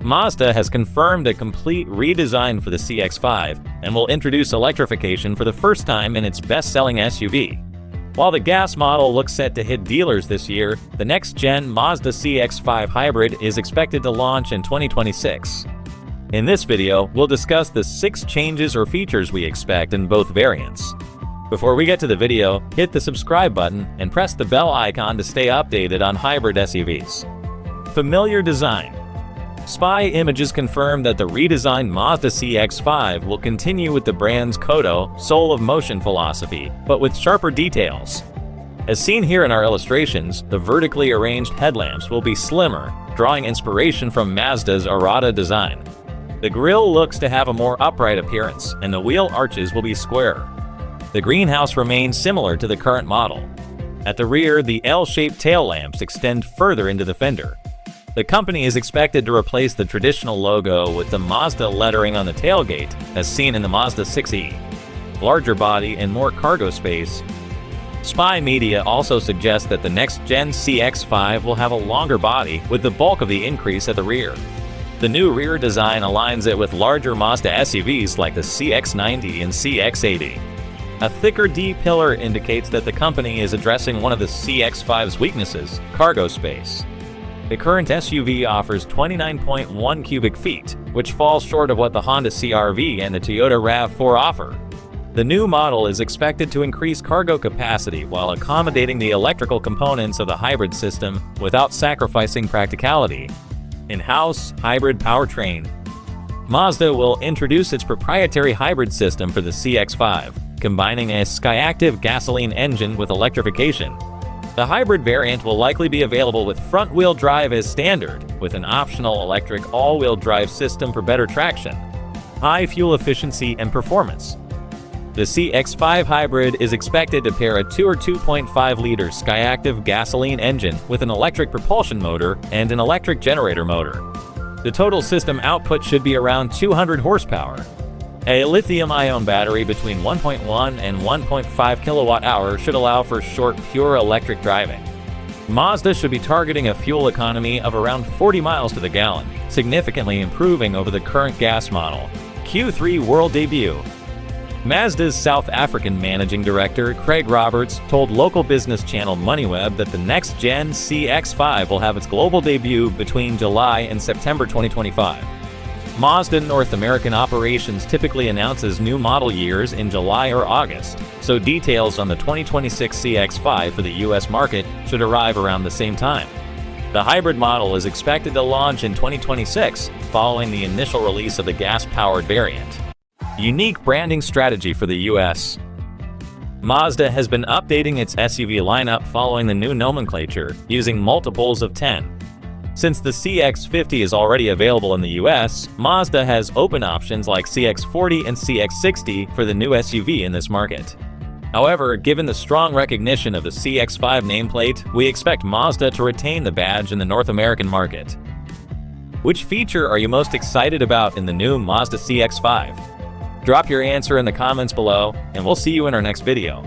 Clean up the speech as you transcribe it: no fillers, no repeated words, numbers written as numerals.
Mazda has confirmed a complete redesign for the CX-5 and will introduce electrification for the first time in its best-selling SUV. While the gas model looks set to hit dealers this year, the next-gen Mazda CX-5 hybrid is expected to launch in 2026. In this video, we'll discuss the 6 changes or features we expect in both variants. Before we get to the video, hit the subscribe button and press the bell icon to stay updated on hybrid SUVs. Familiar design. Spy images confirm that the redesigned Mazda CX-5 will continue with the brand's Kodo, soul of motion philosophy, but with sharper details. As seen here in our illustrations, the vertically arranged headlamps will be slimmer, drawing inspiration from Mazda's Arata design. The grille looks to have a more upright appearance, and the wheel arches will be squarer. The greenhouse remains similar to the current model. At the rear, the L-shaped tail lamps extend further into the fender. The company is expected to replace the traditional logo with the Mazda lettering on the tailgate, as seen in the Mazda 6e. Larger body and more cargo space. Spy media also suggests that the next-gen CX-5 will have a longer body, with the bulk of the increase at the rear. The new rear design aligns it with larger Mazda SUVs like the CX-90 and CX-80. A thicker D-pillar indicates that the company is addressing one of the CX-5's weaknesses, cargo space. The current SUV offers 29.1 cubic feet, which falls short of what the Honda CR-V and the Toyota RAV4 offer. The new model is expected to increase cargo capacity while accommodating the electrical components of the hybrid system without sacrificing practicality. In-house hybrid powertrain. Mazda will introduce its proprietary hybrid system for the CX-5, combining a Skyactiv gasoline engine with electrification. The hybrid variant will likely be available with front-wheel drive as standard, with an optional electric all-wheel drive system for better traction, high fuel efficiency, and performance. The CX-5 hybrid is expected to pair a 2 or 2.5-liter Skyactiv gasoline engine with an electric propulsion motor and an electric generator motor. The total system output should be around 200 horsepower. A lithium-ion battery between 1.1 and 1.5 kilowatt-hour should allow for short, pure electric driving. Mazda should be targeting a fuel economy of around 40 miles to the gallon, significantly improving over the current gas model. Q3 world debut. Mazda's South African managing director, Craig Roberts, told local business channel MoneyWeb that the next-gen CX-5 will have its global debut between July and September 2025. Mazda North American operations typically announces new model years in July or August, so details on the 2026 CX-5 for the US market should arrive around the same time. The hybrid model is expected to launch in 2026, following the initial release of the gas-powered variant. Unique branding strategy for the US. Mazda has been updating its SUV lineup following the new nomenclature, using multiples of 10. Since the CX-50 is already available in the US, Mazda has open options like CX-40 and CX-60 for the new SUV in this market. However, given the strong recognition of the CX-5 nameplate, we expect Mazda to retain the badge in the North American market. Which feature are you most excited about in the new Mazda CX-5? Drop your answer in the comments below, and we'll see you in our next video.